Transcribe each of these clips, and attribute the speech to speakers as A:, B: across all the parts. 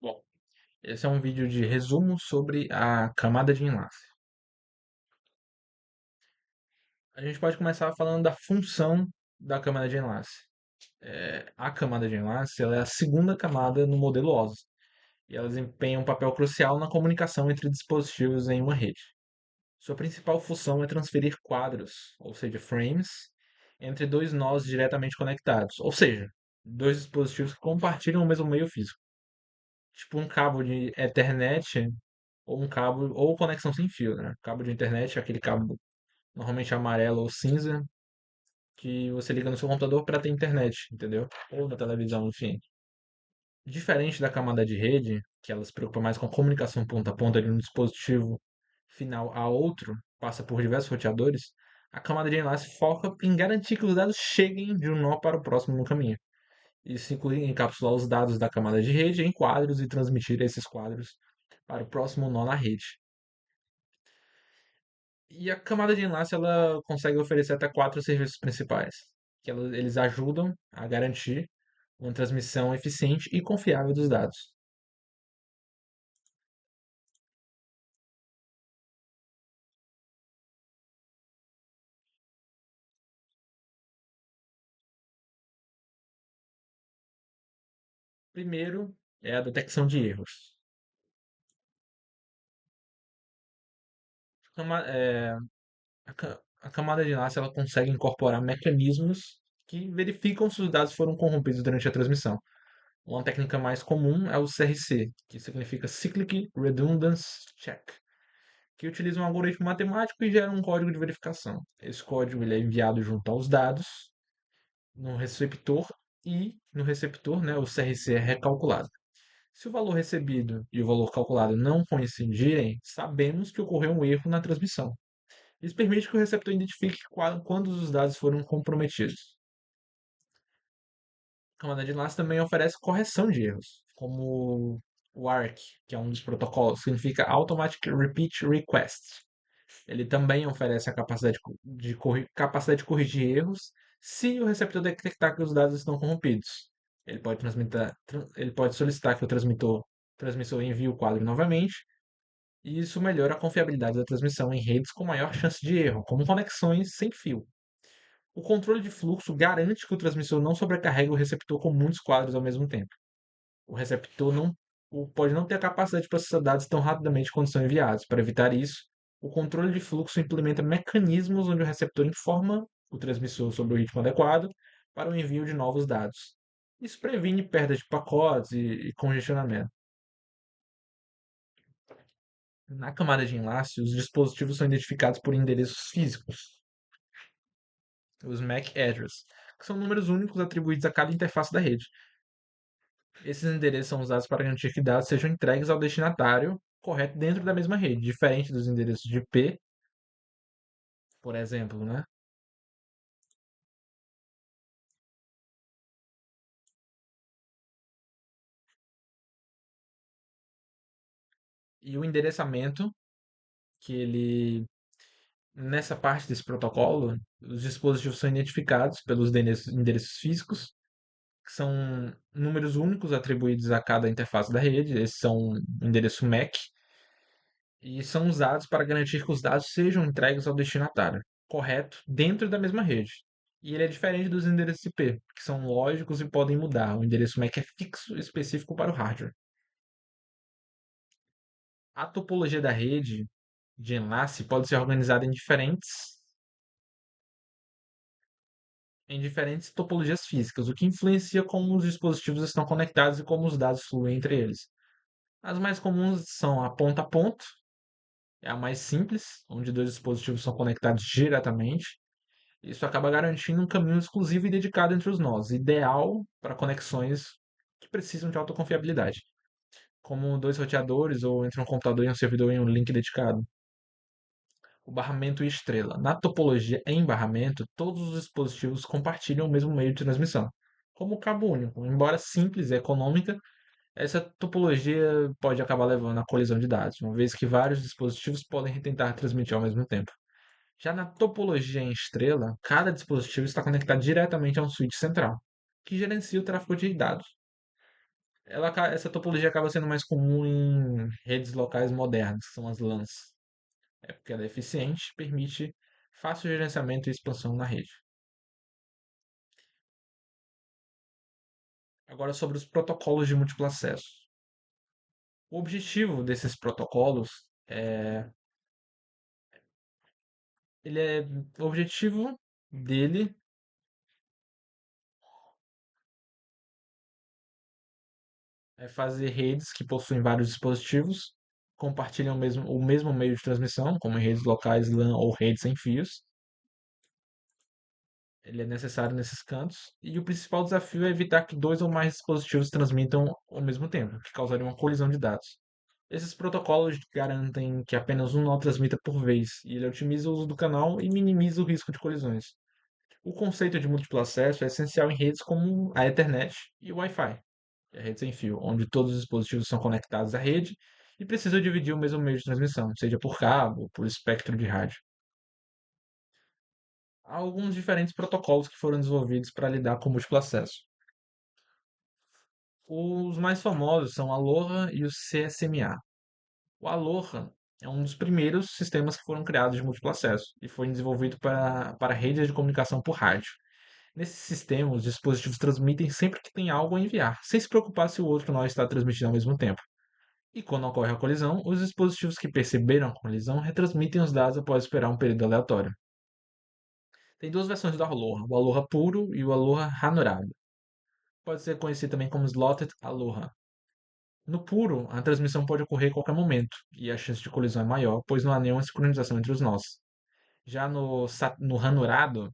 A: Bom, esse é um vídeo de resumo sobre a camada de enlace. A gente pode começar falando da função da camada de enlace. A camada de enlace ela é a segunda camada no modelo OSI e ela desempenha um papel crucial na comunicação entre dispositivos em uma rede. Sua principal função é transferir quadros, ou seja, frames, entre dois nós diretamente conectados, ou seja, dois dispositivos que compartilham o mesmo meio físico, tipo um cabo de Ethernet ou um cabo ou conexão sem fio, né? Cabo de internet é aquele cabo normalmente amarelo ou cinza que você liga no seu computador para ter internet, entendeu? Ou na televisão, enfim. Diferente da camada de rede, que ela se preocupa mais com a comunicação ponta a ponta de um dispositivo final a outro, passa por diversos roteadores, a camada de enlace foca em garantir que os dados cheguem de um nó para o próximo no caminho. Isso inclui encapsular os dados da camada de rede em quadros e transmitir esses quadros para o próximo nó na rede. E a camada de enlace ela consegue oferecer até quatro serviços principais, eles ajudam a garantir uma transmissão eficiente e confiável dos dados. Primeiro é a detecção de erros. Cama- é, a camada de enlace ela consegue incorporar mecanismos que verificam se os dados foram corrompidos durante a transmissão. Uma técnica mais comum é o CRC, que significa Cyclic Redundance Check, que utiliza um algoritmo matemático e gera um código de verificação. Esse código ele é enviado junto aos dados no receptor e no receptor, né, o CRC é recalculado. Se o valor recebido e o valor calculado não coincidirem, sabemos que ocorreu um erro na transmissão. Isso permite que o receptor identifique quando os dados foram comprometidos. A camada de enlace também oferece correção de erros, como o ARC, que é um dos protocolos, significa Automatic Repeat Request. Ele também oferece a capacidade de corrigir erros se o receptor detectar que os dados estão corrompidos. Ele pode solicitar que o transmissor envie o quadro novamente, e isso melhora a confiabilidade da transmissão em redes com maior chance de erro, como conexões sem fio. O controle de fluxo garante que o transmissor não sobrecarregue o receptor com muitos quadros ao mesmo tempo. O receptor pode não ter a capacidade de processar dados tão rapidamente quando são enviados. Para evitar isso, o controle de fluxo implementa mecanismos onde o receptor informa o transmissor sobre o ritmo adequado para o envio de novos dados. Isso previne perda de pacotes e congestionamento. Na camada de enlace, os dispositivos são identificados por endereços físicos, os MAC address, que são números únicos atribuídos a cada interface da rede. Esses endereços são usados para garantir que dados sejam entregues ao destinatário correto dentro da mesma rede, diferente dos endereços de IP, por exemplo, né? E o endereçamento, que ele nessa parte desse protocolo, os dispositivos são identificados pelos endereços físicos, que são números únicos atribuídos a cada interface da rede. Esses são endereço MAC e são usados para garantir que os dados sejam entregues ao destinatário, correto, dentro da mesma rede. E ele é diferente dos endereços IP, que são lógicos e podem mudar. O endereço MAC é fixo, específico para o hardware. A topologia da rede de enlace pode ser organizada em diferentes topologias físicas, o que influencia como os dispositivos estão conectados e como os dados fluem entre eles. As mais comuns são a ponto, é a mais simples, onde dois dispositivos são conectados diretamente. Isso acaba garantindo um caminho exclusivo e dedicado entre os nós, ideal para conexões que precisam de alta confiabilidade, como dois roteadores ou entre um computador e um servidor em um link dedicado. O barramento e estrela. Na topologia em barramento, todos os dispositivos compartilham o mesmo meio de transmissão, como o cabo único. Embora simples e econômica, essa topologia pode acabar levando à colisão de dados, uma vez que vários dispositivos podem tentar transmitir ao mesmo tempo. Já na topologia em estrela, cada dispositivo está conectado diretamente a um switch central, que gerencia o tráfego de dados. Essa topologia acaba sendo mais comum em redes locais modernas, que são as LANs. É porque ela é eficiente, permite fácil gerenciamento e expansão na rede. Agora sobre os protocolos de múltiplo acesso. O objetivo desses protocolos é, o objetivo dele é fazer redes que possuem vários dispositivos, compartilham o mesmo meio de transmissão, como em redes locais LAN ou redes sem fios. Ele é necessário nesses cantos. E o principal desafio é evitar que dois ou mais dispositivos transmitam ao mesmo tempo, que causaria uma colisão de dados. Esses protocolos garantem que apenas um nó transmita por vez, e ele otimiza o uso do canal e minimiza o risco de colisões. O conceito de múltiplo acesso é essencial em redes como a Ethernet e o Wi-Fi, que é a rede sem fio, onde todos os dispositivos são conectados à rede e precisam dividir o mesmo meio de transmissão, seja por cabo ou por espectro de rádio. Há alguns diferentes protocolos que foram desenvolvidos para lidar com múltiplo acesso. Os mais famosos são o Aloha e o CSMA. O Aloha é um dos primeiros sistemas que foram criados de múltiplo acesso e foi desenvolvido para redes de comunicação por rádio. Nesse sistema, os dispositivos transmitem sempre que tem algo a enviar, sem se preocupar se o outro nó está transmitindo ao mesmo tempo. E quando ocorre a colisão, os dispositivos que perceberam a colisão retransmitem os dados após esperar um período aleatório. Tem duas versões do Aloha, o Aloha puro e o Aloha ranurado. Pode ser conhecido também como Slotted Aloha. No puro, a transmissão pode ocorrer a qualquer momento, e a chance de colisão é maior, pois não há nenhuma sincronização entre os nós. Já no ranurado,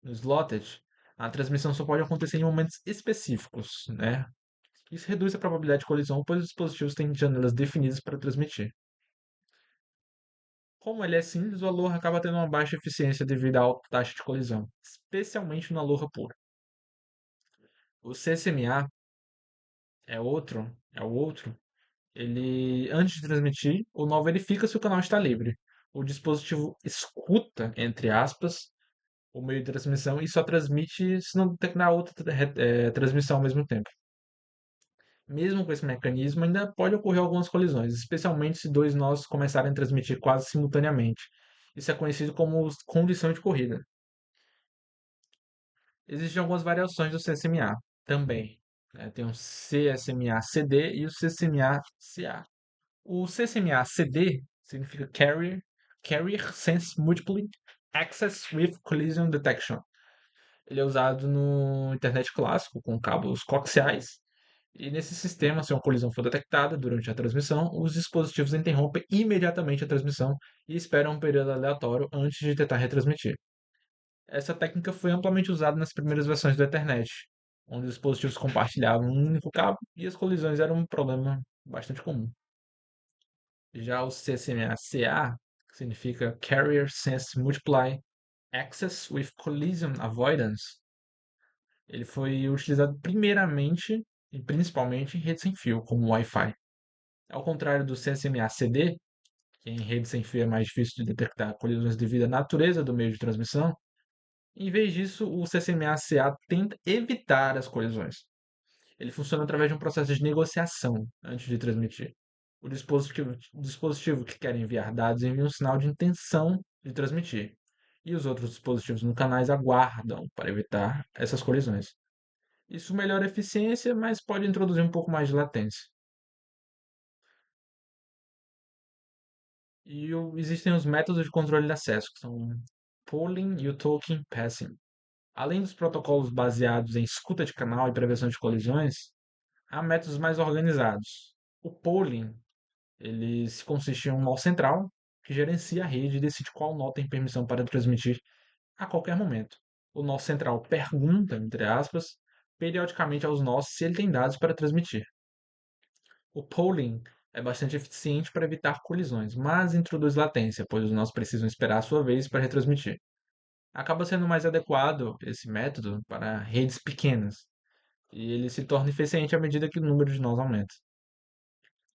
A: no slotted, a transmissão só pode acontecer em momentos específicos, né? Isso reduz a probabilidade de colisão, pois os dispositivos têm janelas definidas para transmitir. Como ele é simples, o Aloha acaba tendo uma baixa eficiência devido à alta taxa de colisão, especialmente no Aloha puro. O CSMA é o outro. Ele, antes de transmitir, o nó verifica se o canal está livre. O dispositivo escuta, entre aspas, o meio de transmissão e só transmite se não detectar outra transmissão ao mesmo tempo. Mesmo com esse mecanismo, ainda pode ocorrer algumas colisões, especialmente se dois nós começarem a transmitir quase simultaneamente. Isso é conhecido como condição de corrida. Existem algumas variações do CSMA também, né? Tem o CSMA-CD e o CSMA-CA. O CSMA-CD significa Carrier Sense Multiple Access with Collision Detection. Ele é usado no internet clássico com cabos coaxiais. E nesse sistema, se uma colisão for detectada durante a transmissão, os dispositivos interrompem imediatamente a transmissão e esperam um período aleatório antes de tentar retransmitir. Essa técnica foi amplamente usada nas primeiras versões da internet, onde os dispositivos compartilhavam um único cabo e as colisões eram um problema bastante comum. Já o CSMA-CA, que significa Carrier Sense Multiply Access with Collision Avoidance, ele foi utilizado primeiramente e principalmente em redes sem fio, como o Wi-Fi. Ao contrário do CSMA-CD, que em rede sem fio é mais difícil de detectar colisões devido à natureza do meio de transmissão, em vez disso, o CCMA-CA tenta evitar as colisões. Ele funciona através de um processo de negociação antes de transmitir. O dispositivo que quer enviar dados envia um sinal de intenção de transmitir, e os outros dispositivos no canais aguardam para evitar essas colisões. Isso melhora a eficiência, mas pode introduzir um pouco mais de latência. E existem os métodos de controle de acesso, que são pooling e o token passing. Além dos protocolos baseados em escuta de canal e prevenção de colisões, há métodos mais organizados. O pooling, ele se consiste em um nó central que gerencia a rede e decide qual nó tem permissão para transmitir a qualquer momento. O nó central pergunta, entre aspas, periodicamente aos nós se ele tem dados para transmitir. O polling é bastante eficiente para evitar colisões, mas introduz latência, pois os nós precisam esperar a sua vez para retransmitir. Acaba sendo mais adequado esse método para redes pequenas, e ele se torna eficiente à medida que o número de nós aumenta.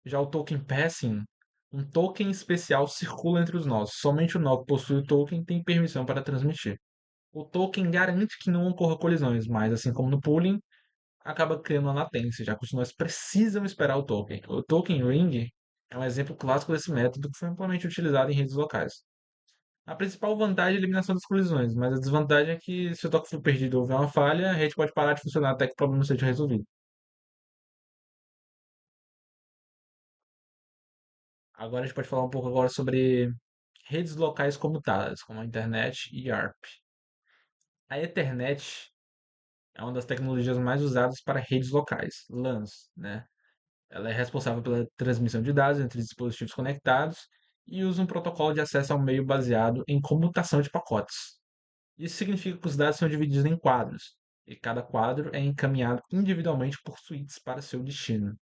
A: Já o token passing, um token especial circula entre os nós. Somente o nó que possui o token tem permissão para transmitir. O token garante que não ocorra colisões, mas assim como no pooling, acaba criando uma latência, já que os nós precisam esperar o token. O token ring é um exemplo clássico desse método que foi amplamente utilizado em redes locais. A principal vantagem é a eliminação das colisões, mas a desvantagem é que se o token for perdido ou houver uma falha, a rede pode parar de funcionar até que o problema seja resolvido. Agora a gente pode falar um pouco agora sobre redes locais comutadas, como a internet e ARP. A Ethernet é uma das tecnologias mais usadas para redes locais, LANs, né? Ela é responsável pela transmissão de dados entre dispositivos conectados e usa um protocolo de acesso ao meio baseado em comutação de pacotes. Isso significa que os dados são divididos em quadros, e cada quadro é encaminhado individualmente por suítes para seu destino.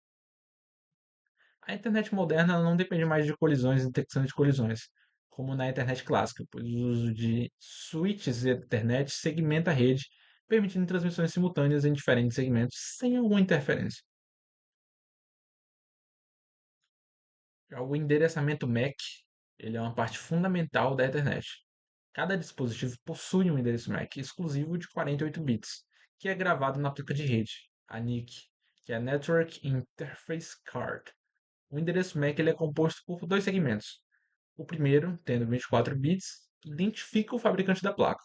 A: A internet moderna ela não depende mais de colisões e detecção de colisões, como na internet clássica, pois o uso de switches de internet segmenta a rede, permitindo transmissões simultâneas em diferentes segmentos sem alguma interferência. Já o endereçamento MAC, ele é uma parte fundamental da internet. Cada dispositivo possui um endereço MAC exclusivo de 48 bits, que é gravado na placa de rede, a NIC, que é a Network Interface Card. O endereço MAC ele é composto por dois segmentos. O primeiro, tendo 24 bits, identifica o fabricante da placa.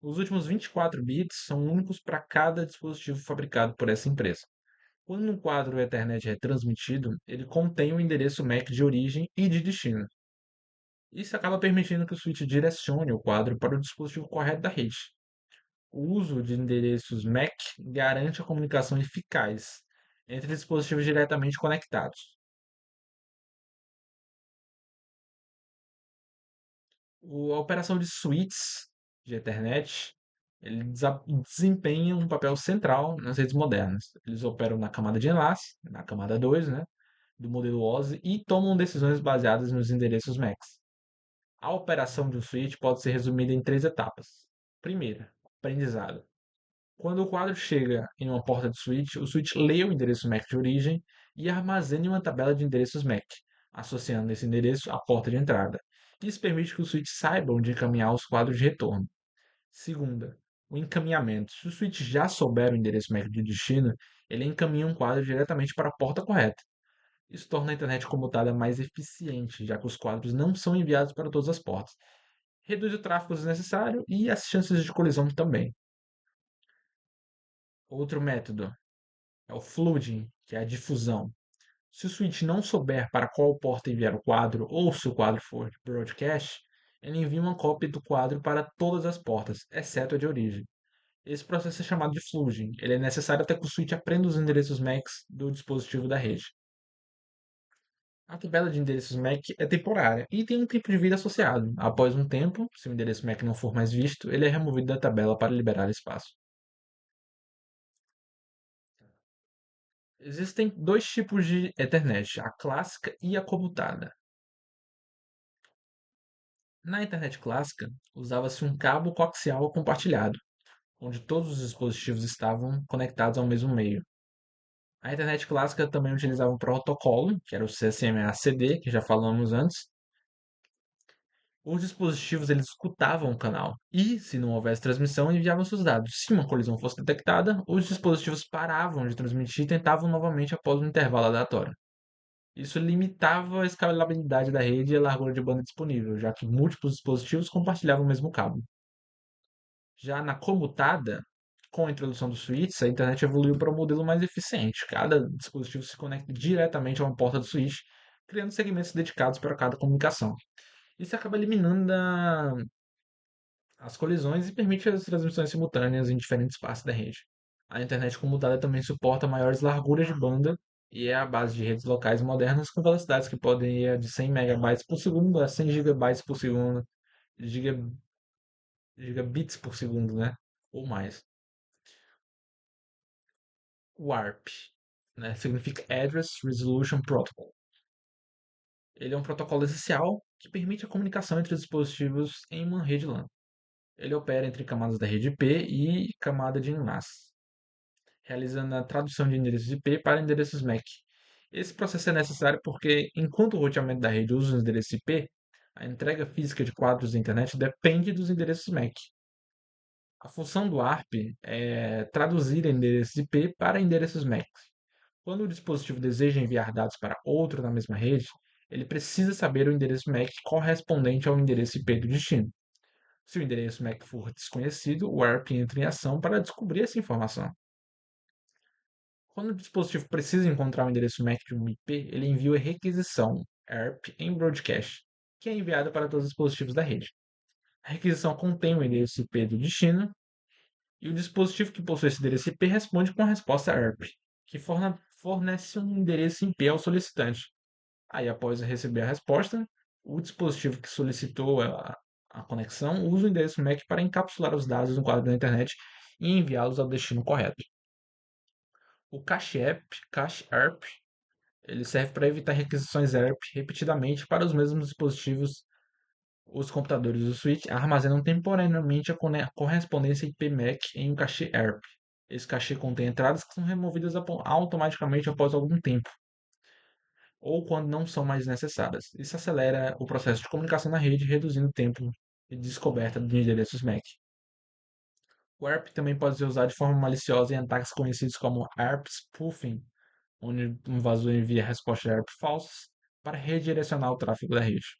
A: Os últimos 24 bits são únicos para cada dispositivo fabricado por essa empresa. Quando um quadro Ethernet é transmitido, ele contém o endereço MAC de origem e de destino. Isso acaba permitindo que o switch direcione o quadro para o dispositivo correto da rede. O uso de endereços MAC garante a comunicação eficaz entre dispositivos diretamente conectados. A operação de switches de Ethernet ele desempenha um papel central nas redes modernas. Eles operam na camada de enlace, na camada 2, né, do modelo OSI, e tomam decisões baseadas nos endereços MACs. A operação de um switch pode ser resumida em três etapas. Primeira, aprendizado. Quando o quadro chega em uma porta de switch, o switch lê o endereço MAC de origem e armazena em uma tabela de endereços MAC, associando esse endereço à porta de entrada. Isso permite que o switch saiba onde encaminhar os quadros de retorno. Segunda, o encaminhamento. Se o switch já souber o endereço MAC de destino, ele encaminha um quadro diretamente para a porta correta. Isso torna a internet comutada mais eficiente, já que os quadros não são enviados para todas as portas. Reduz o tráfego desnecessário e as chances de colisão também. Outro método é o flooding, que é a difusão. Se o switch não souber para qual porta enviar o quadro, ou se o quadro for de broadcast, ele envia uma cópia do quadro para todas as portas, exceto a de origem. Esse processo é chamado de flooding. Ele é necessário até que o switch aprenda os endereços MACs do dispositivo da rede. A tabela de endereços MAC é temporária e tem um tempo de vida associado. Após um tempo, se o endereço MAC não for mais visto, ele é removido da tabela para liberar espaço. Existem dois tipos de Ethernet, a clássica e a comutada. Na internet clássica, usava-se um cabo coaxial compartilhado, onde todos os dispositivos estavam conectados ao mesmo meio. A internet clássica também utilizava um protocolo, que era o CSMA-CD, que já falamos antes. Os dispositivos eles escutavam o canal e, se não houvesse transmissão, enviavam seus dados. Se uma colisão fosse detectada, os dispositivos paravam de transmitir e tentavam novamente após um intervalo aleatório. Isso limitava a escalabilidade da rede e a largura de banda disponível, já que múltiplos dispositivos compartilhavam o mesmo cabo. Já na comutada, com a introdução dos switches, a internet evoluiu para um modelo mais eficiente. Cada dispositivo se conecta diretamente a uma porta do switch, criando segmentos dedicados para cada comunicação. Isso acaba eliminando as colisões e permite as transmissões simultâneas em diferentes partes da rede. A internet comutada também suporta maiores larguras de banda e é a base de redes locais modernas com velocidades que podem ir de 100 megabytes por segundo a 100 gigabytes por segundo, giga, gigabits por segundo, né? Ou mais. O ARP, né? Significa Address Resolution Protocol. Ele é um protocolo essencial que permite a comunicação entre dispositivos em uma rede LAN. Ele opera entre camadas da rede IP e camada de enlace, realizando a tradução de endereços IP para endereços MAC. Esse processo é necessário porque, enquanto o roteamento da rede usa os endereços IP, a entrega física de quadros da internet depende dos endereços MAC. A função do ARP é traduzir endereços IP para endereços MAC. Quando o dispositivo deseja enviar dados para outro na mesma rede, ele precisa saber o endereço MAC correspondente ao endereço IP do destino. Se o endereço MAC for desconhecido, o ARP entra em ação para descobrir essa informação. Quando o dispositivo precisa encontrar o endereço MAC de um IP, ele envia a requisição ARP em broadcast, que é enviada para todos os dispositivos da rede. A requisição contém o endereço IP do destino e o dispositivo que possui esse endereço IP responde com a resposta ARP, que fornece um endereço IP ao solicitante. Aí, após receber a resposta, o dispositivo que solicitou a conexão usa o endereço MAC para encapsular os dados no quadro da internet e enviá-los ao destino correto. O cache ARP, ele serve para evitar requisições ARP repetidamente para os mesmos dispositivos. Os computadores do switch armazenam temporariamente a correspondência IP-MAC em um cache ARP. Esse cache contém entradas que são removidas automaticamente após algum tempo, ou quando não são mais necessárias. Isso acelera o processo de comunicação na rede, reduzindo o tempo de descoberta de endereços MAC. O ARP também pode ser usado de forma maliciosa em ataques conhecidos como ARP spoofing, onde um invasor envia respostas ARP falsas para redirecionar o tráfego da rede.